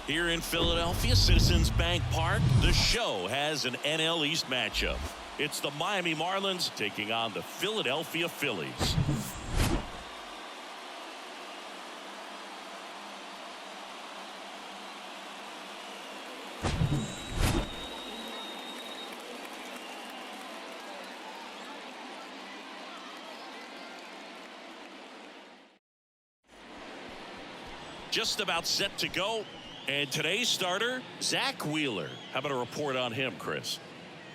Here in Philadelphia, Citizens Bank Park, the show has an NL East matchup. It's the Miami Marlins taking on the Philadelphia Phillies. Just about set to go. And today's starter, Zach Wheeler. How about a report on him, Chris?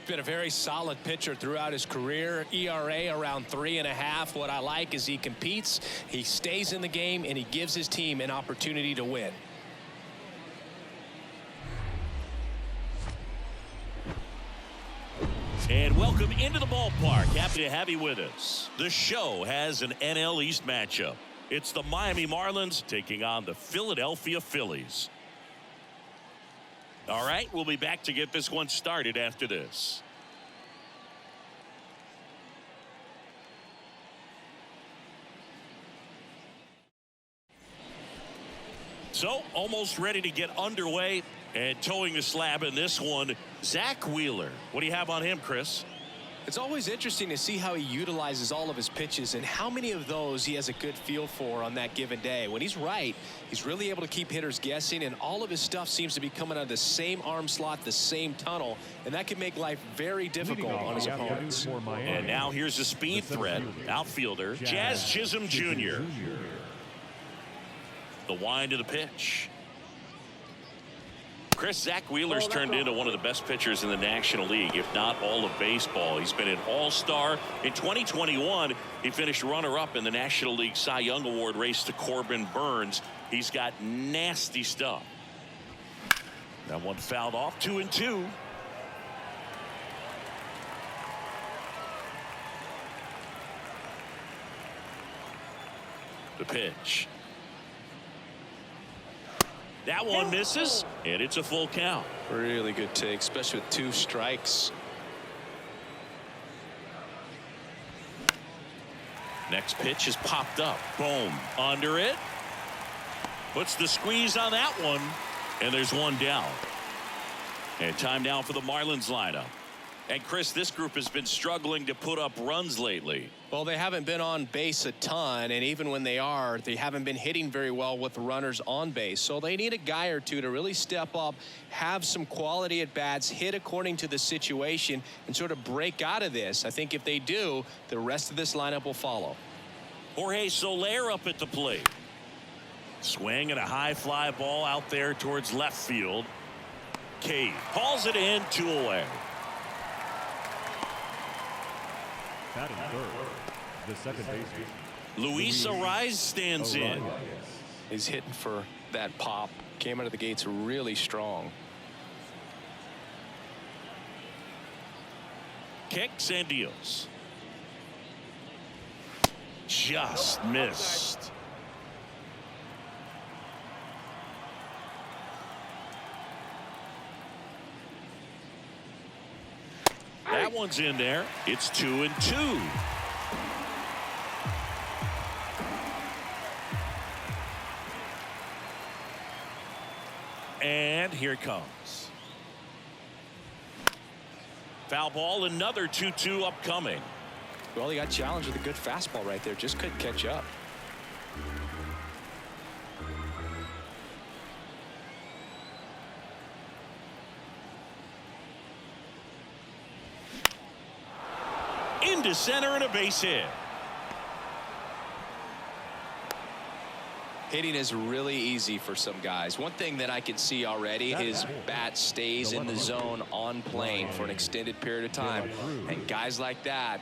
Been a very solid pitcher throughout his career. ERA around 3.5. What I like is he competes, he stays in the game, and he gives his team an opportunity to win. And welcome into the ballpark. Happy to have you with us. The show has an NL East matchup. It's the Miami Marlins taking on the Philadelphia Phillies. All right, we'll be back to get this one started after this. So, almost ready to get underway and towing the slab in this one, Zach Wheeler. What do you have on him, Chris? It's always interesting to see how he utilizes all of his pitches and how many of those he has a good feel for on that given day. When he's right, he's really able to keep hitters guessing, and all of his stuff seems to be coming out of the same arm slot, the same tunnel, and that can make life very difficult on his opponents. And now here's a speed threat, outfielder Jazz Chisholm Jr. The wind of the pitch. Chris, Zach Wheeler's turned into one of the best pitchers in the National League, if not all of baseball. He's been an all-star. In 2021, he finished runner-up in the National League Cy Young Award race to Corbin Burns. He's got nasty stuff. That one fouled off, 2-2. The pitch. That one misses, and it's a full count. Really good take, especially with 2 strikes. Next pitch is popped up. Boom. Under it. Puts the squeeze on that one, and there's one down. And time now for the Marlins lineup. And Chris, this group has been struggling to put up runs lately. Well, they haven't been on base a ton, and even when they are, they haven't been hitting very well with runners on base. So they need a guy or two to really step up, have some quality at bats, hit according to the situation, and sort of break out of this. I think if they do, the rest of this lineup will follow. Jorge Soler up at the plate. Swing and a high fly ball out there towards left field. Cade hauls it in, 2 away. Batting third, the second baseman, Luis Ariz stands in. He's hitting for that pop. Came out of the gates really strong. Kicks and deals. Just missed. That one's in there. It's 2-2. And here it comes. Foul ball, another 2-2 upcoming. Well, he got challenged with a good fastball right there. Just couldn't catch up. Into center and a base hit. Hitting is really easy for some guys. One thing that I can see already, his bat stays in the zone on plane for an extended period of time. And guys like that,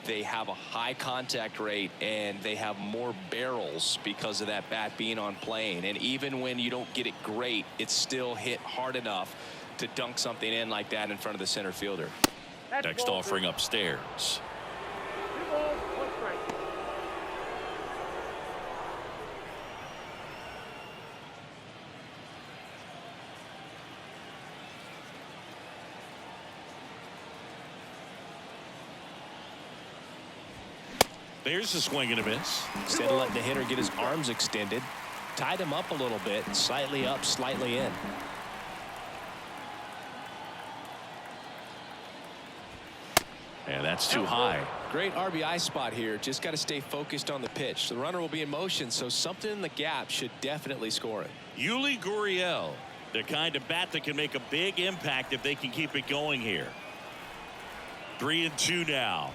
they have a high contact rate and they have more barrels because of that bat being on plane. And even when you don't get it great, it's still hit hard enough to dunk something in like that in front of the center fielder. Next offering upstairs. There's a swing and a miss. Instead of letting the hitter get his arms extended, tied him up a little bit, slightly up, slightly in. And that's too high. Great RBI spot here. Just got to stay focused on the pitch. The runner will be in motion, so something in the gap should definitely score it. Yuli Gurriel, the kind of bat that can make a big impact if they can keep it going here. 3-2 now.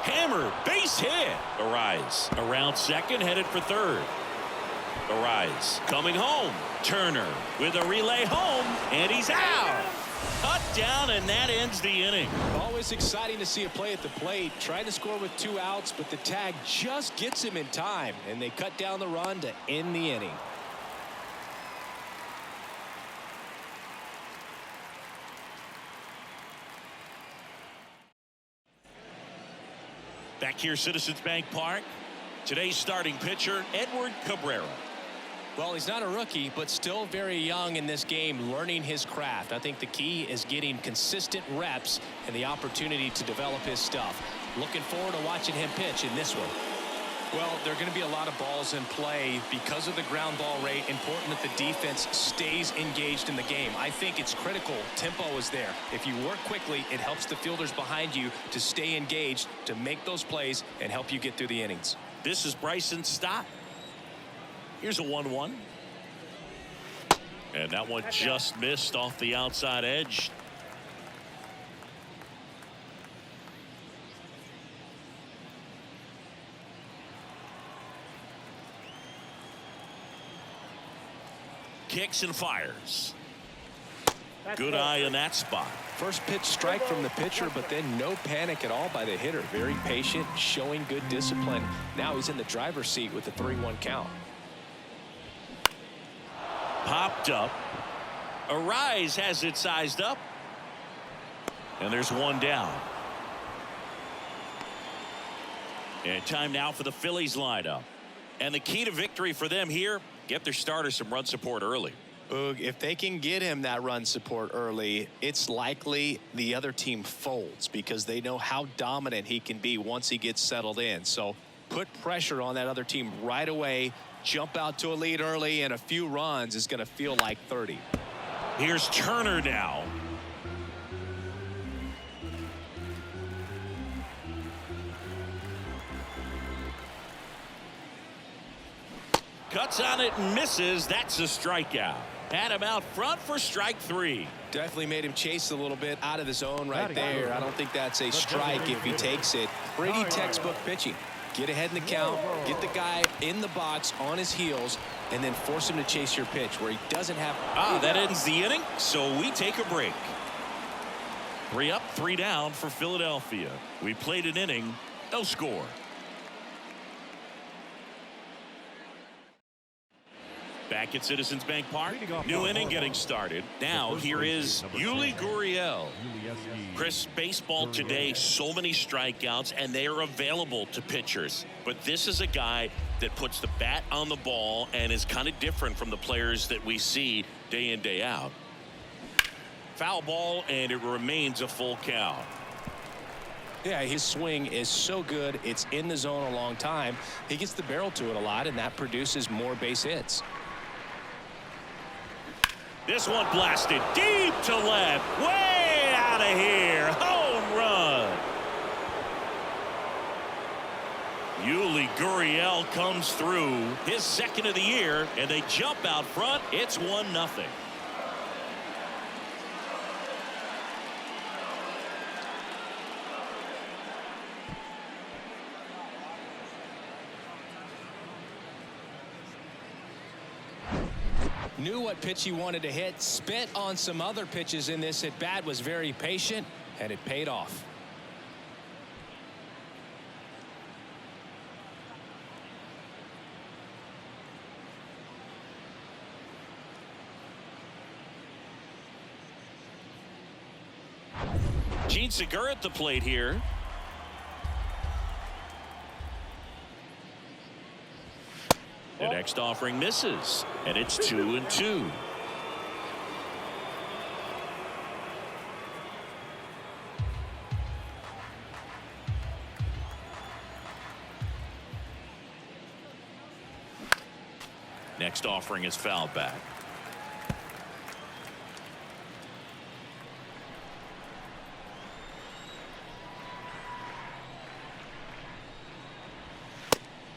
Hammer, base hit. Arise around second, headed for third. Arise coming home. Turner with a relay home, and he's out. Cut down, and that ends the inning. Always exciting to see a play at the plate. Trying to score with 2 outs, but the tag just gets him in time, and they cut down the run to end the inning. Back here, Citizens Bank Park. Today's starting pitcher, Edward Cabrera. Well, he's not a rookie, but still very young in this game, learning his craft. I think the key is getting consistent reps and the opportunity to develop his stuff. Looking forward to watching him pitch in this one. Well, there are going to be a lot of balls in play because of the ground ball rate. Important that the defense stays engaged in the game. I think it's critical. Tempo is there. If you work quickly, it helps the fielders behind you to stay engaged, to make those plays, and help you get through the innings. This is Bryson Stott. Here's a 1-1. And that one just missed off the outside edge. Kicks and fires. Good eye in that spot. First pitch strike from the pitcher, but then no panic at all by the hitter. Very patient, showing good discipline. Now he's in the driver's seat with the 3-1 count. Popped up. Arise has it sized up. And there's one down. And time now for the Phillies lineup. And the key to victory for them here, get their starter some run support early. Boog, if they can get him that run support early, it's likely the other team folds because they know how dominant he can be once he gets settled in. So put pressure on that other team right away. Jump out to a lead early, and a few runs is going to feel like 30. Here's Turner now. Cuts on it and misses. That's a strikeout. Had him out front for strike 3. Definitely made him chase a little bit out of the zone right there. I don't think that's a strike if he takes it. Pretty textbook pitching. Get ahead in the count, get the guy in the box on his heels, and then force him to chase your pitch where he doesn't have. That ends the inning, so we take a break. 3 up, 3 down for Philadelphia. We played an inning, no score. Back at Citizens Bank Park, new inning getting started. Now here is Yuli Gurriel. Chris, baseball today, so many strikeouts, and they are available to pitchers. But this is a guy that puts the bat on the ball and is kind of different from the players that we see day in, day out. Foul ball, and it remains a full count. Yeah, his swing is so good. It's in the zone a long time. He gets the barrel to it a lot, and that produces more base hits. This one blasted deep to left, way out of here. Home run. Yuli Gurriel comes through, his second of the year, and they jump out front. It's 1-0. Knew what pitch he wanted to hit, spit on some other pitches in this at bat, was very patient, and it paid off. Gene Segura at the plate here. The next offering misses, and it's 2-2. Next offering is fouled back.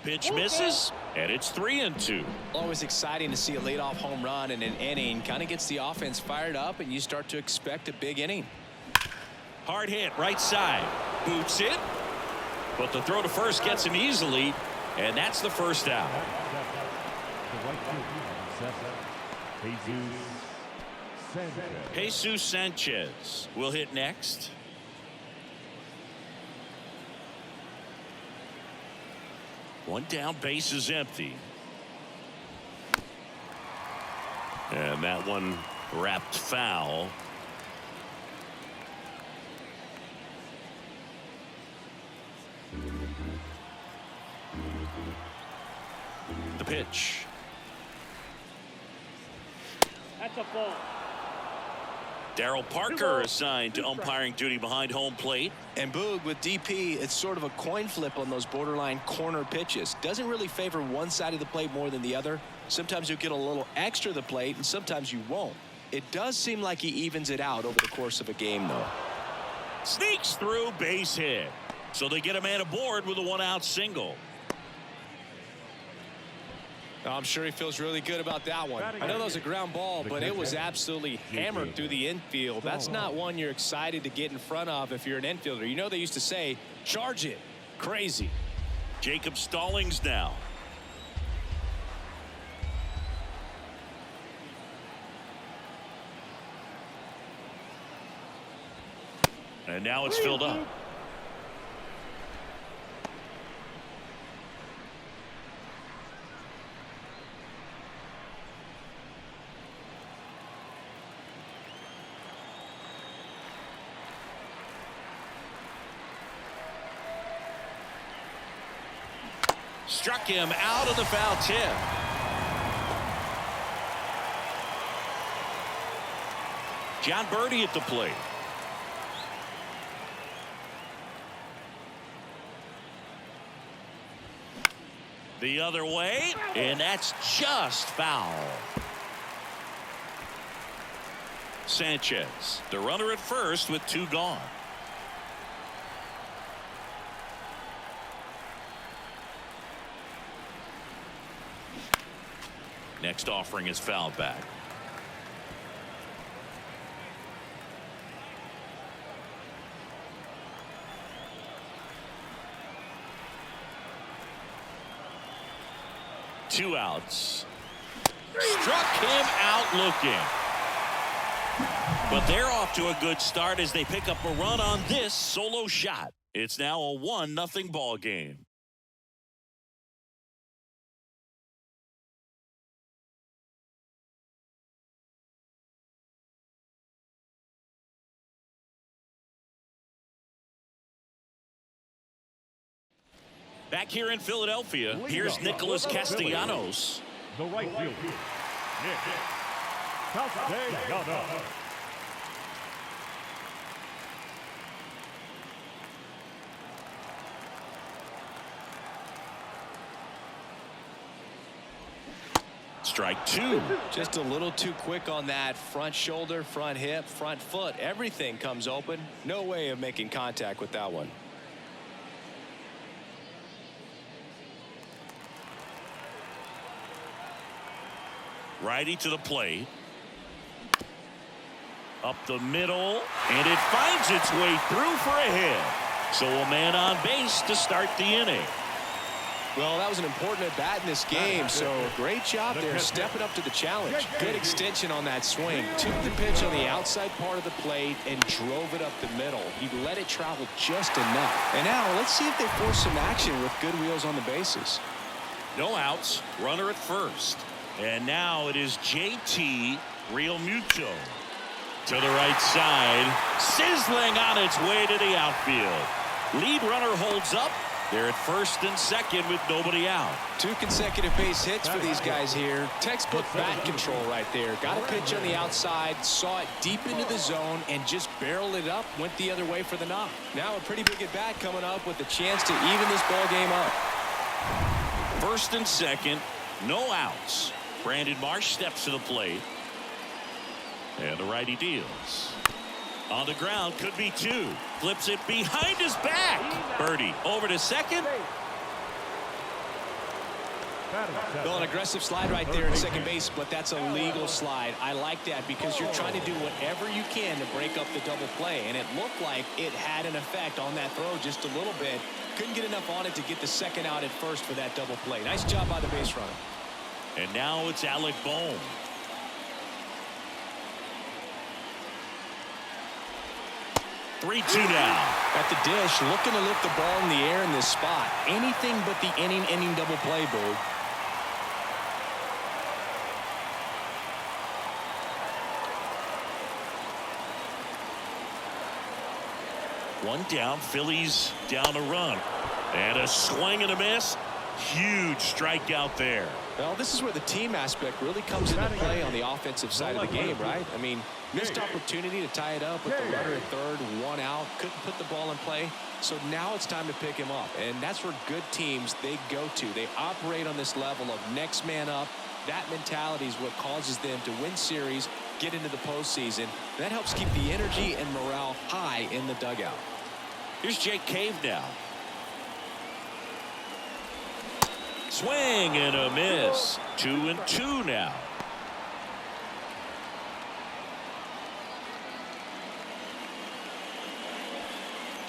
Pitch misses, and it's 3-2. Always exciting to see a leadoff home run in an inning. Kind of gets the offense fired up, and you start to expect a big inning. Hard hit, right side. Boots it, but the throw to first gets him easily, and that's the first out. Jesus Sanchez will hit next. One down, base is empty. And that one wrapped foul. The pitch. That's a ball. Darryl Parker assigned to umpiring duty behind home plate. And Boog, with DP, it's sort of a coin flip on those borderline corner pitches. Doesn't really favor one side of the plate more than the other. Sometimes you'll get a little extra the plate, and sometimes you won't. It does seem like he evens it out over the course of a game, though. Sneaks through, base hit. So they get a man aboard with a one-out single. I'm sure he feels really good about that one. I know that was a ground ball, but it was absolutely hammered through the infield. That's not one you're excited to get in front of if you're an infielder. You know they used to say, charge it. Crazy. Jacob Stallings now. And now it's filled up. Struck him out of the foul tip. John Birdie at the plate. The other way, and that's just foul. Sanchez, the runner at first with two gone. Next offering is fouled back. Two outs. Struck him out looking. But they're off to a good start as they pick up a run on this solo shot. It's now a 1-0 ball game. Back here in Philadelphia, here's Nicholas Castellanos. The right fielder, Nick Castellanos. Strike two. Just a little too quick on that front shoulder, front hip, front foot. Everything comes open. No way of making contact with that one. Righty to the plate. Up the middle, and it finds its way through for a hit. So a man on base to start the inning. Well, that was an important at bat in this game, so great job there stepping up to the challenge. Good extension on that swing. Took the pitch on the outside part of the plate and drove it up the middle. He let it travel just enough. And now let's see if they force some action with good wheels on the bases. No outs, runner at first. And now it is JT Realmuto to the right side, sizzling on its way to the outfield. Lead runner holds up. They're at first and second with nobody out. Two consecutive base hits for these guys here. Textbook bat control right there. Got a pitch on the outside, saw it deep into the zone, and just barreled it up, went the other way for the knock. Now a pretty big at bat coming up with a chance to even this ball game up. First and second, no outs. Brandon Marsh steps to the plate. And the righty deals. On the ground, could be two. Flips it behind his back. Birdie over to second. Well, an aggressive slide right there at second base, but that's a legal slide. I like that because you're trying to do whatever you can to break up the double play, and it looked like it had an effect on that throw just a little bit. Couldn't get enough on it to get the second out at first for that double play. Nice job by the base runner. And now it's Alec Bohm. Three-two now. At the dish, looking to lift the ball in the air in this spot. Anything but the inning double play, Bird. One down, Phillies down a run. And a swing and a miss. Huge strikeout there. Well, this is where the team aspect really comes into play on the offensive side of the game, right? I mean, missed opportunity to tie it up with the runner at third, one out, couldn't put the ball in play. So now it's time to pick him up, and that's where good teams, they go to. They operate on this level of next man up. That mentality is what causes them to win series, get into the postseason. That helps keep the energy and morale high in the dugout. Here's Jake Cave now. Swing and a miss. 2-2 now.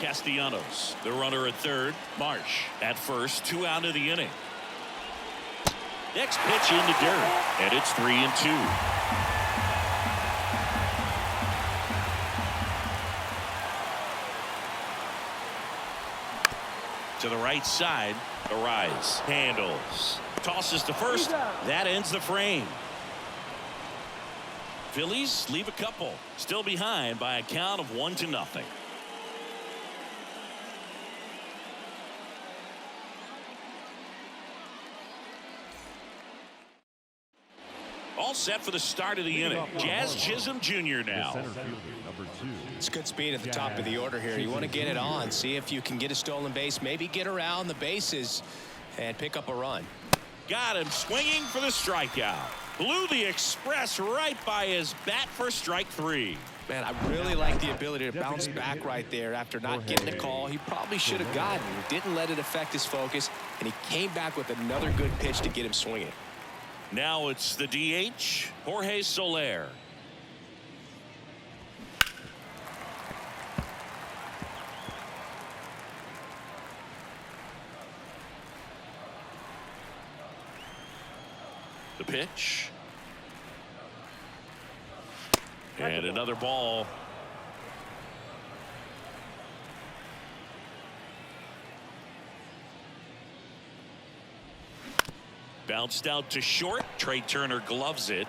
Castellanos, the runner at third. Marsh at first, 2 out of the inning. Next pitch in the dirt, and it's 3-2. To the right side, Arise handles, tosses to first. That ends the frame. Phillies leave a couple, still behind by a count of 1-0. All set for the start of the inning. Jazz Chisholm Jr. now. It's good speed at the top of the order here. You want to get it on, see if you can get a stolen base, maybe get around the bases and pick up a run. Got him swinging for the strikeout. Blew the express right by his bat for strike 3. Man, I really like the ability to bounce back right there after not getting a call he probably should have gotten. Didn't let it affect his focus, and he came back with another good pitch to get him swinging. Now it's the DH, Jorge Soler. The pitch. And another ball. Bounced out to short. Trey Turner gloves it.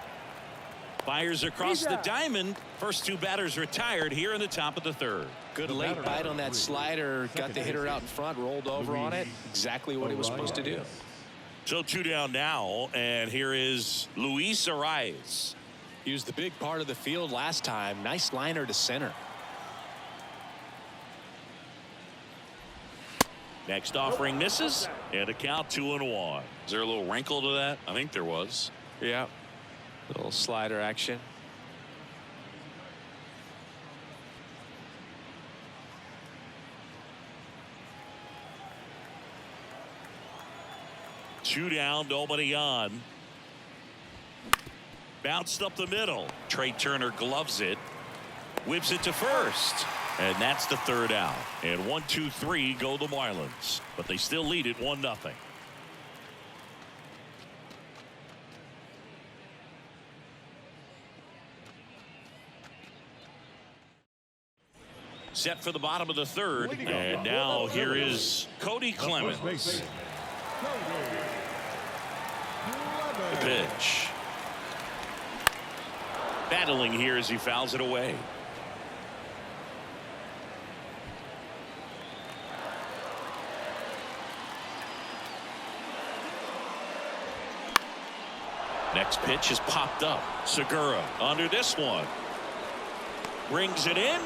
Fires across the diamond. First 2 batters retired here in the top of the third. Good late bite on that slider. Got the hitter out in front, rolled over on it. Exactly what he was supposed to do. So 2 down now, and here is Luis Arias. He was the big part of the field last time. Nice liner to center. Next offering misses, and a count 2-1. Is there a little wrinkle to that? I think there was. Yeah. Little slider action. Two down, nobody on. Bounced up the middle. Trey Turner gloves it. Whips it to first. And that's the third out. And 1, 2, 3 go the Marlins. But they still lead it 1-0. Set for the bottom of the third. And now here is Cody Clemens. The pitch. Battling here as he fouls it away. Next pitch is popped up. Segura under this one. Brings it in,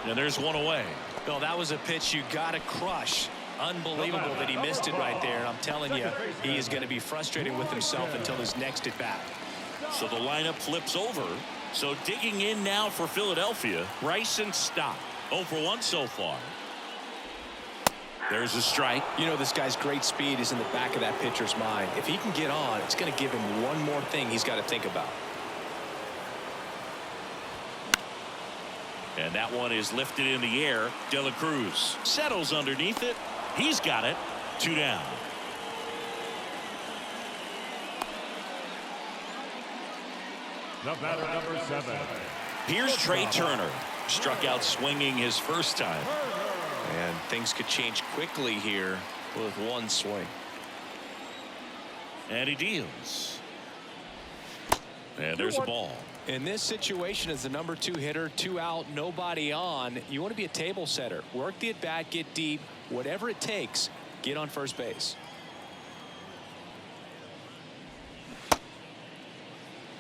and there's one away. Bill, that was a pitch you got to crush. Unbelievable that he missed it right there. I'm telling you, he is going to be frustrated with himself until his next at bat. So the lineup flips over. So digging in now for Philadelphia, Bryson Stott. 0 for 1 so far. There's a strike. You know, this guy's great speed is in the back of that pitcher's mind. If he can get on, it's going to give him one more thing he's got to think about. And that one is lifted in the air. De La Cruz settles underneath it. He's got it. 2 down. The batter, number 7. Here's Trey Turner. Struck out swinging his first time. And things could change quickly here with one swing. And he deals. And there's a ball. In this situation, as the number 2 hitter, 2 out, nobody on, you want to be a table setter. Work the at bat, get deep, whatever it takes, get on first base.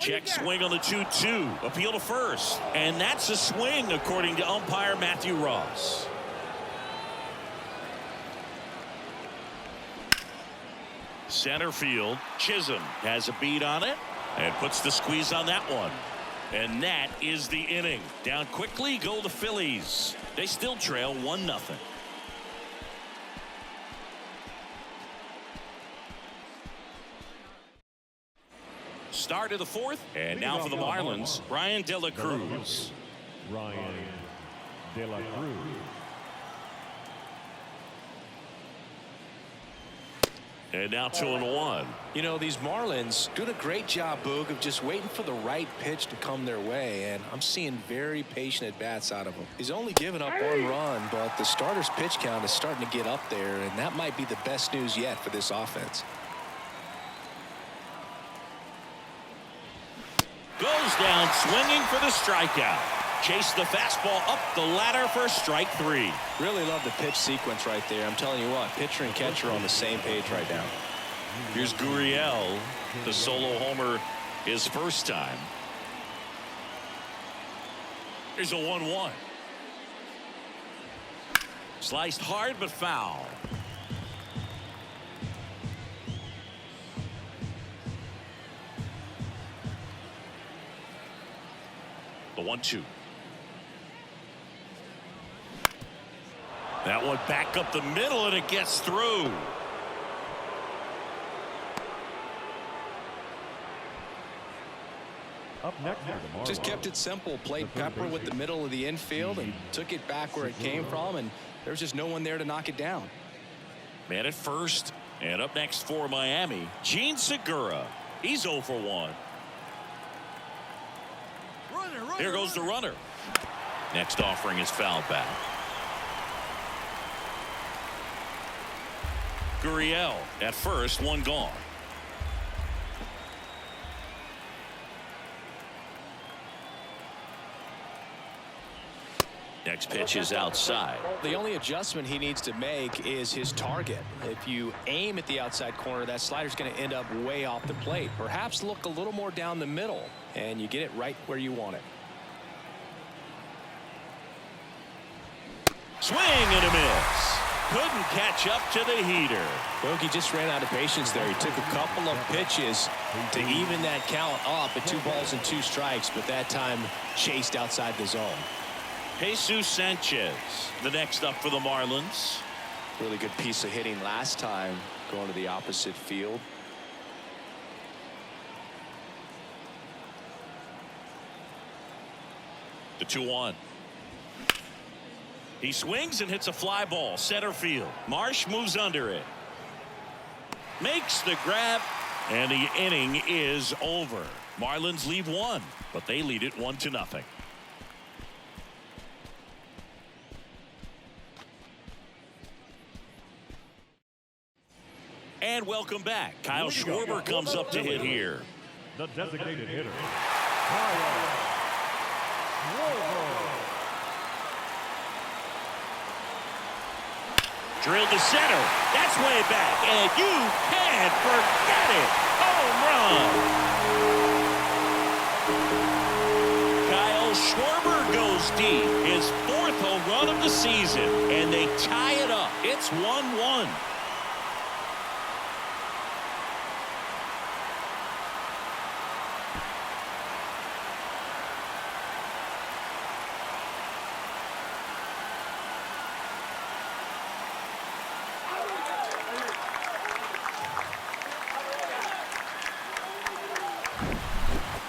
Check swing on the 2-2. Appeal to first. And that's a swing, according to umpire Matthew Ross. Center field. Chisholm has a beat on it and puts the squeeze on that one. And that is the inning. Down quickly go the Phillies. They still trail 1-0. Start of the 4th. And now for the Marlins, Ryan De La Cruz. Ryan De La Cruz. And now 2-1. You know, these Marlins doing a great job, Boog, of just waiting for the right pitch to come their way, and I'm seeing very patient at bats out of him. He's only given up 1 run, but the starter's pitch count is starting to get up there, and that might be the best news yet for this offense. Goes down swinging for the strikeout. Chase the fastball up the ladder for strike 3. Really love the pitch sequence right there. I'm telling you what, pitcher and catcher are on the same page right now. Here's Gurriel, the solo homer his first time. Here's a 1-1. Sliced hard but foul. The 1-2. That one back up the middle and it gets through. Up next for the Marlins. Just kept it simple. Played pepper with the middle of the infield and took it back where it came from, and there's just no one there to knock it down. Man at first, and up next for Miami, Gene Segura. He's 0 for 1. Here goes the runner. Next offering is fouled back. Gurriel at first, 1 gone. Next pitch is outside. The only adjustment he needs to make is his target. If you aim at the outside corner, that slider's going to end up way off the plate. Perhaps look a little more down the middle, and you get it right where you want it. Swing and a miss. Couldn't catch up to the heater. Bogey just ran out of patience there. He took a couple of pitches to even that count up at 2 balls and 2 strikes, but that time chased outside the zone. Jesus Sanchez, the next up for the Marlins. Really good piece of hitting last time, going to the opposite field. The 2-1. He swings and hits a fly ball center field. Marsh moves under it, makes the grab, and the inning is over. Marlins leave 1, but they lead it 1-0. And welcome back. Kyle Schwarber comes up to hit here. The designated hitter, Kyle Schwarber. Drilled to center. That's way back. And you can't forget it. Home run. Kyle Schwarber goes deep. His 4th home run of the season. And they tie it up. It's 1-1.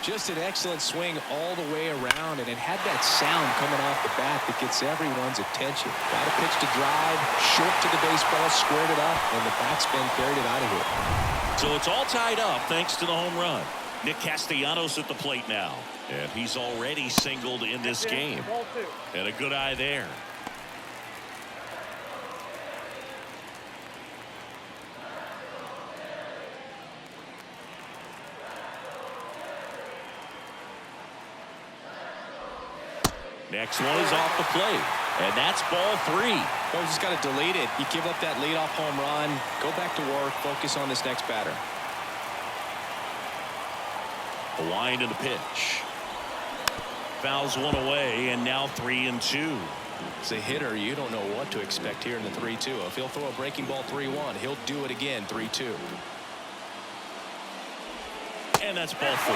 Just an excellent swing all the way around, and it had that sound coming off the bat that gets everyone's attention. Got a pitch to drive, short to the baseball, squared it up, and the batsman carried it out of here. So it's all tied up thanks to the home run. Nick Castellanos at the plate now, and he's already singled in this game. And a good eye there. Next one is off the plate, and that's ball 3. Well, just got to delete it. You give up that leadoff home run, go back to work, focus on this next batter. The wind and the pitch. Fouls one away, and now 3-2. As a hitter, you don't know what to expect here in the 3-2. If he'll throw a breaking ball 3-1, he'll do it again 3-2. And that's ball 4.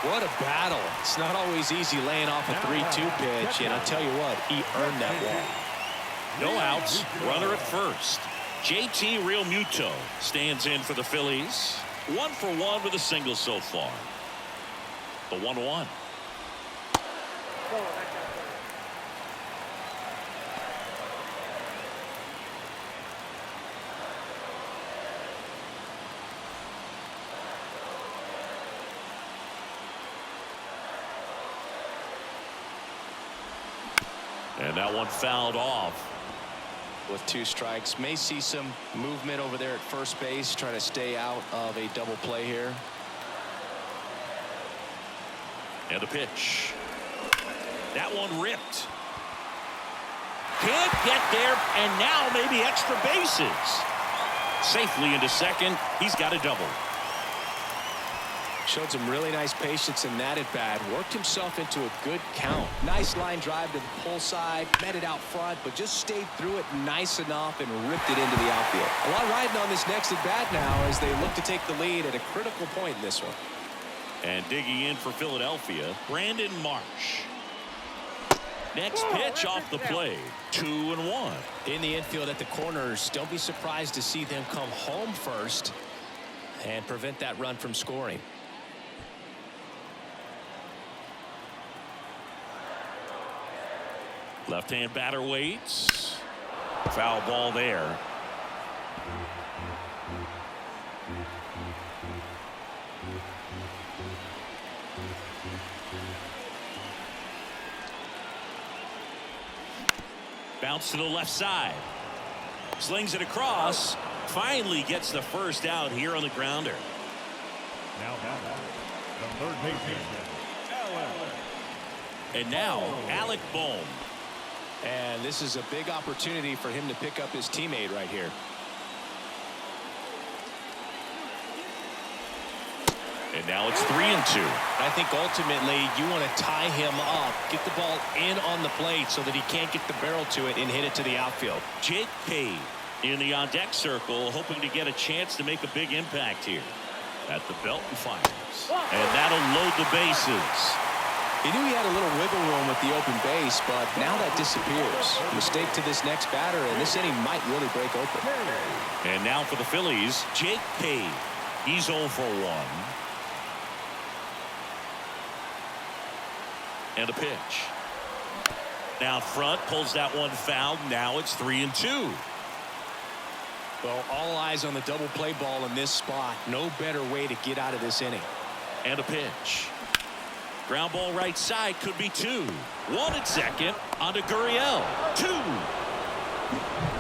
What a battle. It's not always easy laying off a 3-2 pitch, and I'll tell you what, he earned that walk. No outs, runner at first. JT Realmuto stands in for the Phillies. 1 for 1 with a single so far. The 1-1. And that one fouled off. With 2 strikes, may see some movement over there at first base, trying to stay out of a double play here. And a pitch. That one ripped. Can't get there, and now maybe extra bases. Safely into second. He's got a double. Showed some really nice patience in that at bat. Worked himself into a good count. Nice line drive to the pull side. Met it out front, but just stayed through it nice enough and ripped it into the outfield. A lot riding on this next at bat now as they look to take the lead at a critical point in this one. And digging in for Philadelphia, Brandon Marsh. Next pitch off the plate. 2-1. In the infield at the corners, don't be surprised to see them come home first and prevent that run from scoring. Left-hand batter waits. Foul ball there. Bounce to the left side. Slings it across. Finally gets the first out here on the grounder. Now the third baseman, And now Alec Bohm. And this is a big opportunity for him to pick up his teammate right here. And now it's 3-2. I think ultimately you want to tie him up, get the ball in on the plate so that he can't get the barrel to it and hit it to the outfield. Jake Cave in the on-deck circle, hoping to get a chance to make a big impact here. At the belt and fires. And that'll load the bases. He knew he had a little wiggle room with the open base, but now that disappears. Mistake to this next batter, and this inning might really break open. And now for the Phillies, Jake Cave. He's 0 for 1. And a pitch. Now front, pulls that one foul. Now it's 3-2. Well, all eyes on the double play ball in this spot. No better way to get out of this inning. And a pitch. Ground ball right side, could be 2. 1 at second onto Gurriel. 2.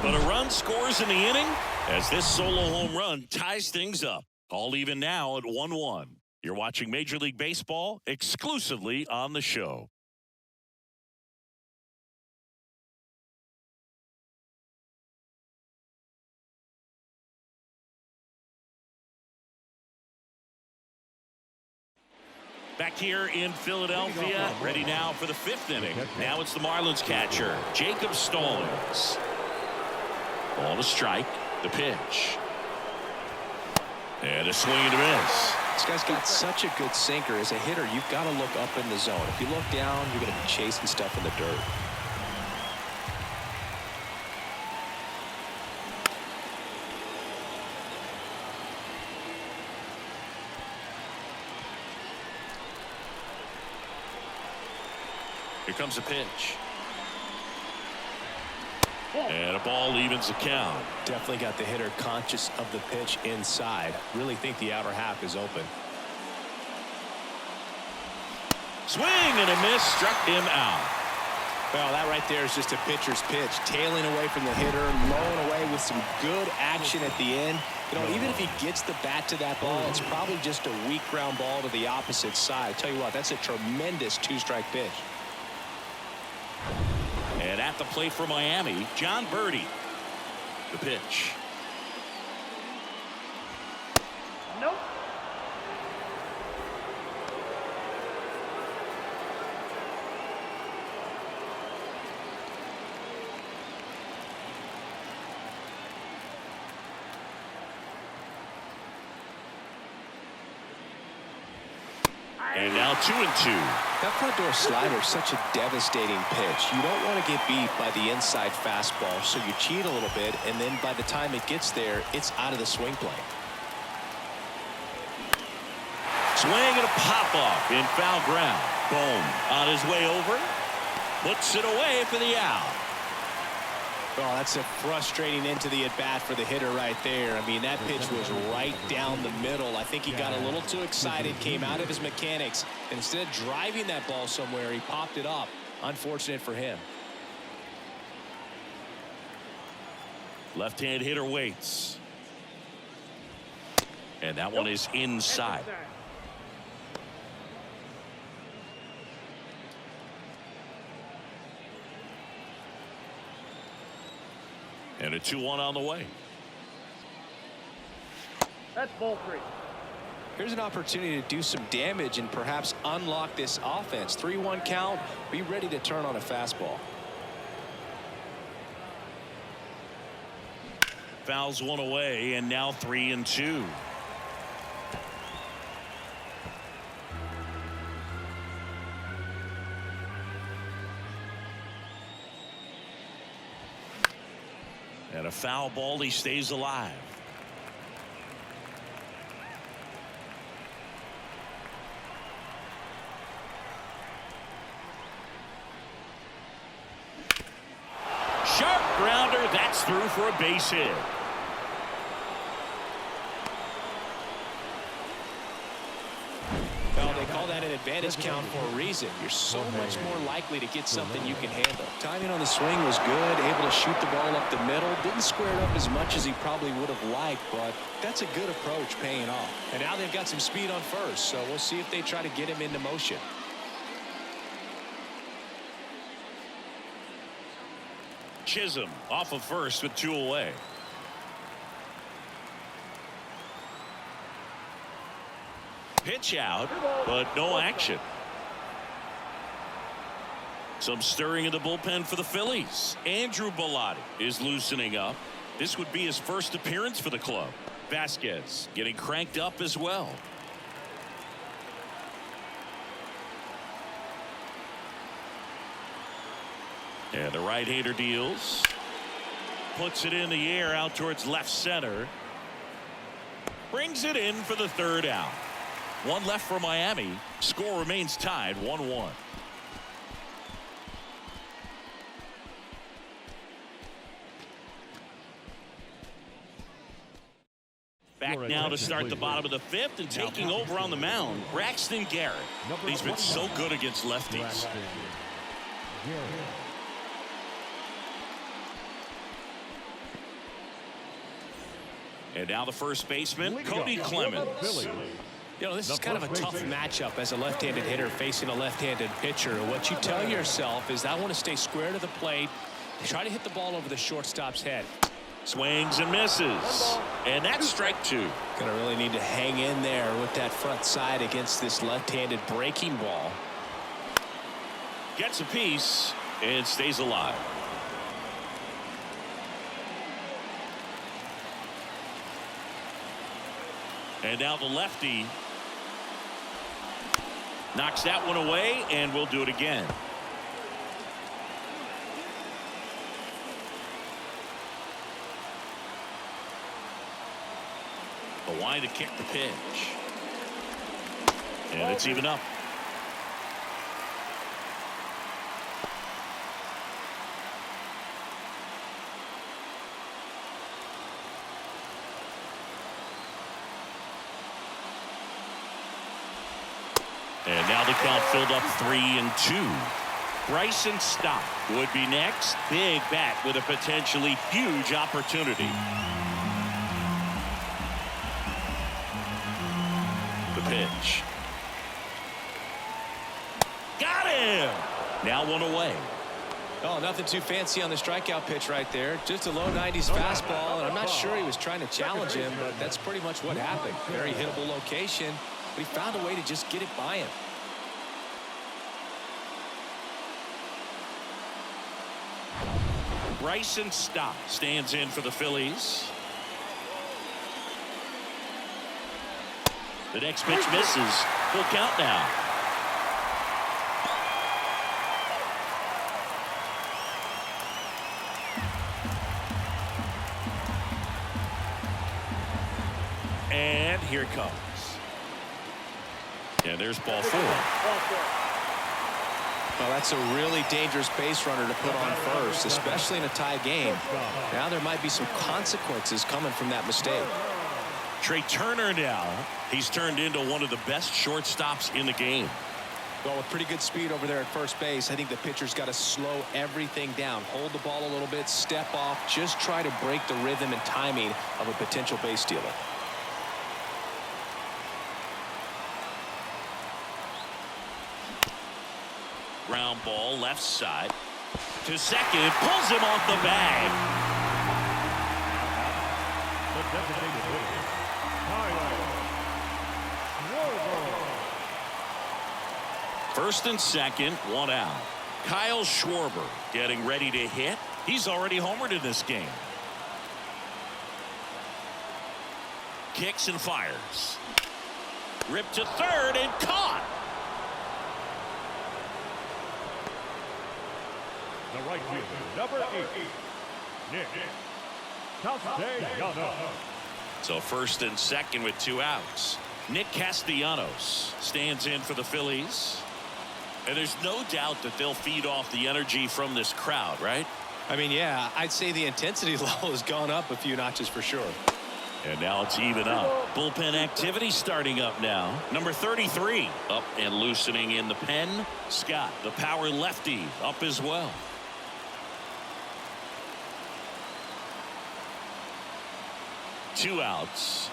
But a run scores in the inning as this solo home run ties things up. All even now at 1-1. You're watching Major League Baseball exclusively on the show. Back here in Philadelphia, ready now for the 5th inning. Now it's the Marlins catcher, Jacob Stallings. Ball to strike, the pitch. And a swing and a miss. This guy's got such a good sinker. As a hitter, you've got to look up in the zone. If you look down, you're going to be chasing stuff in the dirt. Here comes a pitch. And a ball evens the count. Definitely got the hitter conscious of the pitch inside. Really think the outer half is open. Swing and a miss, struck him out. Well, that right there is just a pitcher's pitch. Tailing away from the hitter, mowing away with some good action at the end. You know, even if he gets the bat to that ball, it's probably just a weak ground ball to the opposite side. I tell you what, that's a tremendous two-strike pitch. And at the plate for Miami, John Birdie. The pitch. Nope. And now 2-2. That front door slider is such a devastating pitch. You don't want to get beat by the inside fastball, so you cheat a little bit, and then by the time it gets there, it's out of the swing plane. Swing and a pop-off in foul ground. Boom. On his way over. Puts it away for the out. Oh, that's a frustrating end to the at-bat for the hitter right there. I mean, that pitch was right down the middle. I think he got a little too excited, came out of his mechanics. And instead of driving that ball somewhere, he popped it up. Unfortunate for him. Left-hand hitter waits. And that one is inside. And a 2-1 on the way. That's ball 3. Here's an opportunity to do some damage and perhaps unlock this offense. 3-1 count. Be ready to turn on a fastball. Fouls one away, and now 3-2. And a foul ball, he stays alive. Sharp grounder, that's through for a base hit. Well, they call that an advantage count for a reason. You're so much more likely to get something you can handle. Timing on the swing was good, able to shoot the ball up the middle. Didn't square it up as much as he probably would have liked, but that's a good approach paying off. And now they've got some speed on first, so we'll see if they try to get him into motion. Chisholm off of first with 2 away. Pitch out, but no action. Some stirring in the bullpen for the Phillies. Andrew Bellotti is loosening up. This would be his first appearance for the club. Vasquez getting cranked up as well. And the right-hander deals. Puts it in the air out towards left center. Brings it in for the 3rd out. 1 left for Miami. Score remains tied 1-1. Back now to start the bottom of the 5th, and taking over on the mound, Braxton Garrett. He's been so good against lefties. And now the first baseman, Cody Clemens. You know, this is kind of a tough matchup as a left-handed hitter facing a left-handed pitcher. What you tell yourself is, I want to stay square to the plate, try to hit the ball over the shortstop's head. Swings and misses. And that's strike 2. Gonna really need to hang in there with that front side against this left-handed breaking ball. Gets a piece and stays alive. And now the lefty knocks that one away, and we'll do it again. The line to kick the pitch. And it's even up. And now the count filled up 3-2. Bryson Stott would be next. Big bat with a potentially huge opportunity. The pitch. Got him! Now one away. Oh, nothing too fancy on the strikeout pitch right there. Just a low 90s fastball, and I'm not sure he was trying to challenge him, but that's pretty much what happened. Very hittable location, but he found a way to just get it by him. Bryson Stott stands in for the Phillies. The next pitch misses. Full count now. And here it comes. And there's ball 4. Well, that's a really dangerous base runner to put on first, especially in a tie game. Now there might be some consequences coming from that mistake. Trey Turner now. He's turned into one of the best shortstops in the game. Well, with pretty good speed over there at first base, I think the pitcher's got to slow everything down. Hold the ball a little bit, step off, just try to break the rhythm and timing of a potential base stealer. Ground ball left side to second, pulls him off the bag. The designated hitter, First and second, one out. Kyle Schwarber getting ready to hit. He's already homered in this game. Kicks and fires. Ripped to third and caught. The right fielder, number 8, Nick Castellanos. So first and second with 2 outs. Nick Castellanos stands in for the Phillies. And there's no doubt that they'll feed off the energy from this crowd, right? I mean, yeah, I'd say the intensity level has gone up a few notches for sure. And now it's even up. Bullpen activity starting up now. Number 33 up and loosening in the pen. Scott, the power lefty, up as well. Two outs.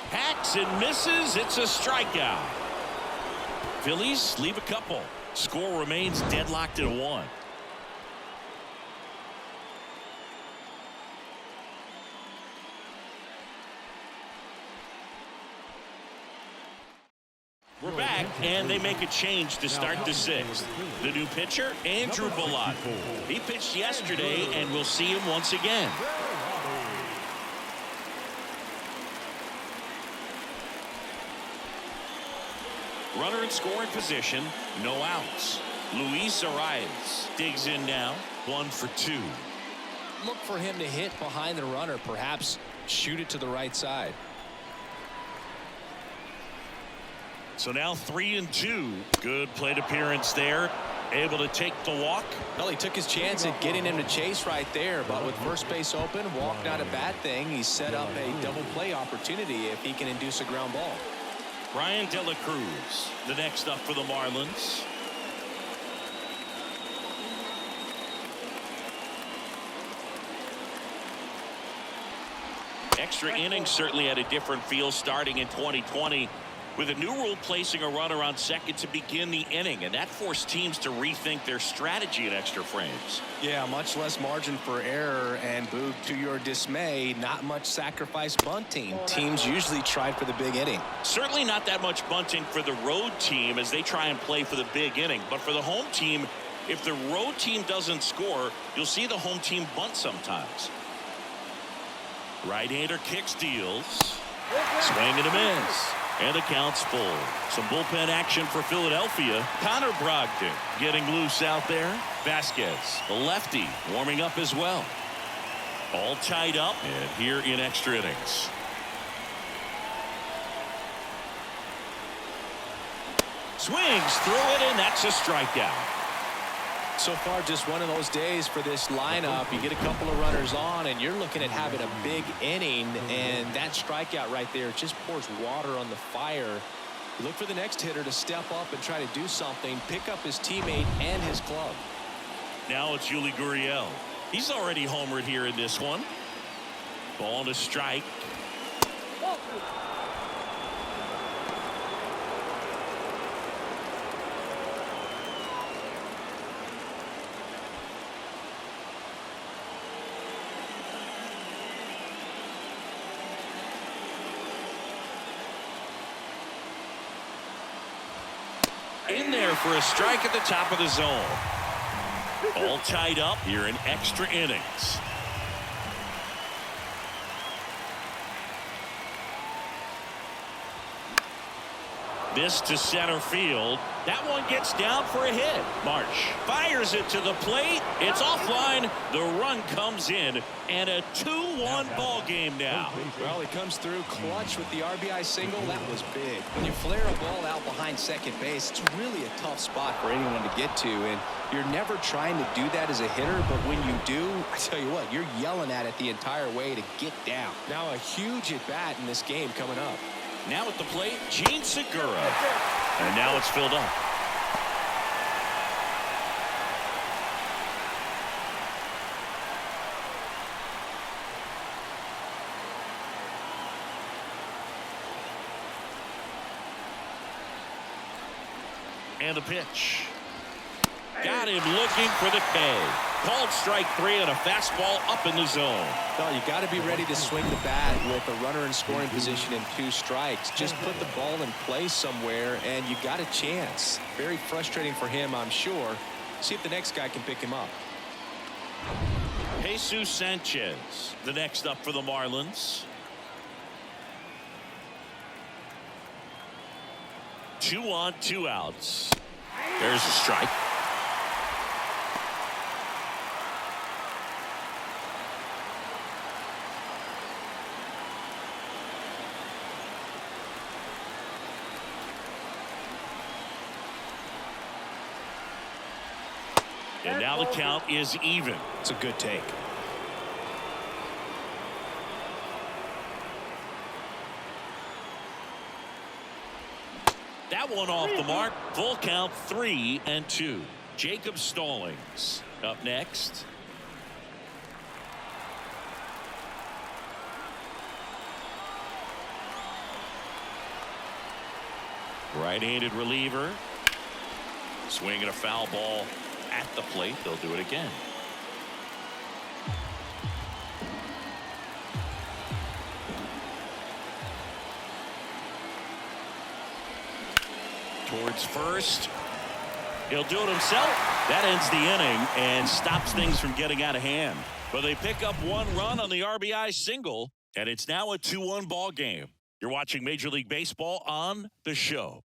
Hacks and misses. It's a strikeout. Phillies leave a couple. Score remains deadlocked at 1. We're back, and they make a change to start the 6th. The new pitcher, Andrew Bellot. He pitched yesterday, and we'll see him once again. Runner in scoring position, no outs. Luis Arias digs in now, 1 for 2. Look for him to hit behind the runner, perhaps shoot it to the right side. So now 3-2. Good plate appearance there. Able to take the walk. Well, he took his chance at getting him to chase right there, but with first base open, walk not a bad thing. He set up a double play opportunity if he can induce a ground ball. Brian De La Cruz, the next up for the Marlins. Extra innings certainly had a different feel starting in 2020 with a new rule placing a runner on second to begin the inning, and that forced teams to rethink their strategy in extra frames. Yeah, much less margin for error, and Boog, to your dismay, not much sacrifice bunting. Teams usually try for the big inning. Certainly not that much bunting for the road team as they try and play for the big inning, but for the home team, if the road team doesn't score, you'll see the home team bunt sometimes. Right-hander kicks, deals. Swing and a miss. And the count's full. Some bullpen action for Philadelphia. Connor Brogdon getting loose out there. Vasquez, the lefty, warming up as well. All tied up and here in extra innings. Swings through it, and that's a strikeout. So far, just one of those days for this lineup. You get a couple of runners on, and you're looking at having a big inning, and that strikeout right there just pours water on the fire. You look for the next hitter to step up and try to do something, pick up his teammate and his glove. Now it's Yuli Gurriel. He's already homered here in this one. Ball to strike. Ball 2. In there for a strike at the top of the zone. All tied up here in extra innings. This to center field. That one gets down for a hit. Marsh fires it to the plate. It's offline. The run comes in, and a 2-1 ball game now. Well, he comes through clutch with the RBI single. That was big. When you flare a ball out behind second base, it's really a tough spot for anyone to get to, and you're never trying to do that as a hitter, but when you do, I tell you what, you're yelling at it the entire way to get down. Now a huge at bat in this game coming up. Now at the plate, Gene Segura. And now it's filled up. And the pitch. Got him looking for the K. Called strike 3 and a fastball up in the zone. Well, you got to be ready to swing the bat with a runner in scoring position and 2 strikes. Just put the ball in play somewhere and you got a chance. Very frustrating for him, I'm sure. See if the next guy can pick him up. Jesus Sanchez, the next up for the Marlins. 2 on, 2 outs. There's a strike. And now the count is even. It's a good take. That one off the mark. Full count 3-2. Jacob Stallings up next. Right-handed reliever. Swinging a foul ball at the plate. They'll do it again. Towards first. He'll do it himself. That ends the inning and stops things from getting out of hand. But they pick up 1 run on the RBI single, and it's now a 2-1 ball game. You're watching Major League Baseball on The Show.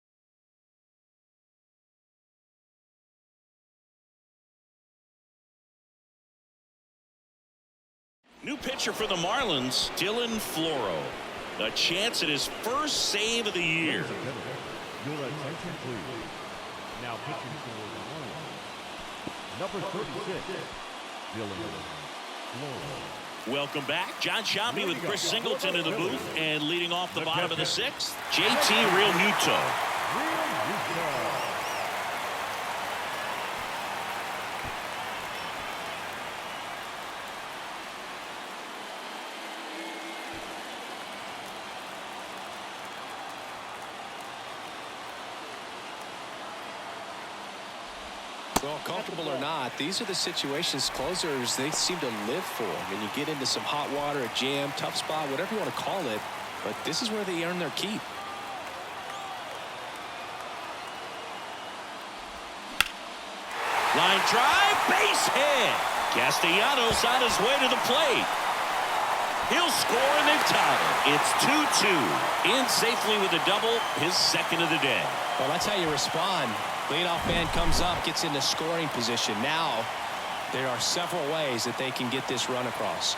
New pitcher for the Marlins, Dylan Floro. A chance at his first save of the year. Your attention, please. Now pitching for the Marlins, number 36, Dylan Floro. Welcome back. John Sciambi with Chris Singleton in the booth, and leading off the bottom of the 6th, JT Real Muto. Well, comfortable or not, these are the situations closers they seem to live for. And you get into some hot water, a jam, tough spot, whatever you want to call it. But this is where they earn their keep. Line drive, base hit. Castellanos on his way to the plate. He'll score, and they've tied it. It's 2-2. In safely with a double, his second of the day. Well, that's how you respond. Leadoff man comes up, gets into scoring position. Now, there are several ways that they can get this run across.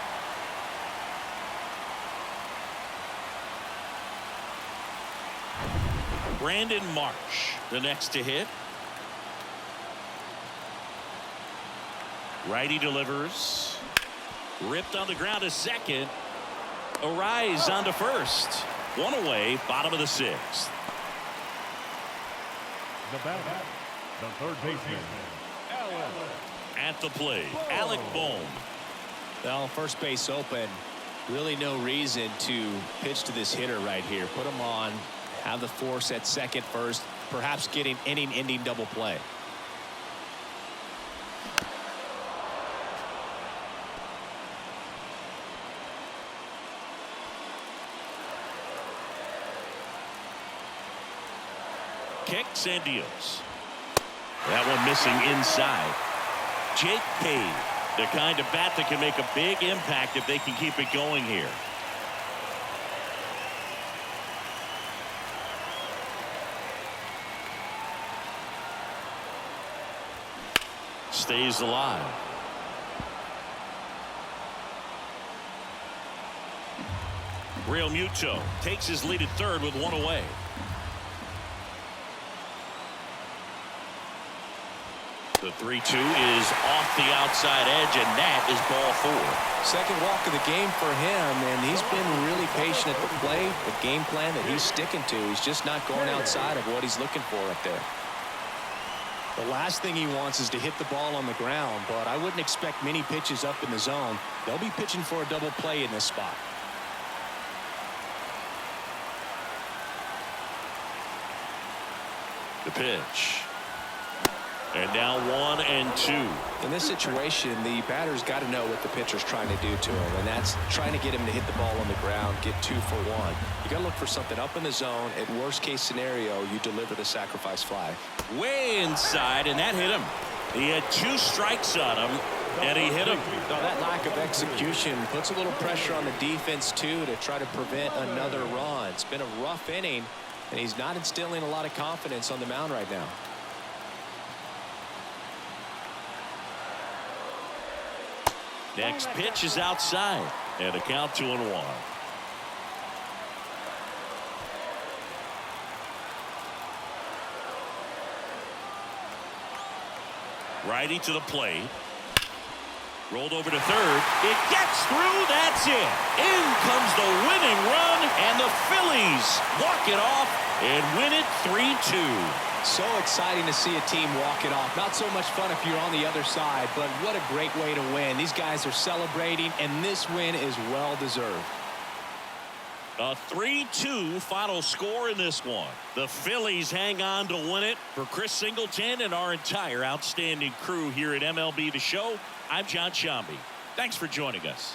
Brandon Marsh, the next to hit. Righty delivers. Ripped on the ground to second. Arise on to first. 1 away, bottom of the 6th. The batter, the third baseman, Alec. At the plate, Alec Bohm. Well, first base open. Really no reason to pitch to this hitter right here. Put him on, have the force at second first, perhaps getting inning-ending double play. Kicks and deals. That one missing inside. Jake Cave, the kind of bat that can make a big impact if they can keep it going here. Stays alive. Real Muto takes his lead at third with one away. The 3-2 is off the outside edge, and that is ball 4. Second walk of the game for him, and he's been really patient at the plate. The game plan that he's sticking to, he's just not going outside of what he's looking for up there. The last thing he wants is to hit the ball on the ground, but I wouldn't expect many pitches up in the zone. They'll be pitching for a double play in this spot. The pitch. And now 1-2. In this situation, the batter's got to know what the pitcher's trying to do to him, and that's trying to get him to hit the ball on the ground, get 2 for 1. You got to look for something up in the zone. At worst case scenario, you deliver the sacrifice fly. Way inside, and that hit him. He had 2 strikes on him, and he hit him. Now, that lack of execution puts a little pressure on the defense, too, to try to prevent another run. It's been a rough inning, and he's not instilling a lot of confidence on the mound right now. Next pitch is outside, and a count 2-1. Righty to the plate. Rolled over to third. It gets through. That's it. In comes the winning run, and the Phillies walk it off and win it 3-2. So exciting to see a team walk it off. Not so much fun if you're on the other side, but what a great way to win. These guys are celebrating, and this win is well deserved. A 3-2 final score in this one. The Phillies hang on to win it. For Chris Singleton and our entire outstanding crew here at MLB The Show, I'm John Shambi. Thanks for joining us.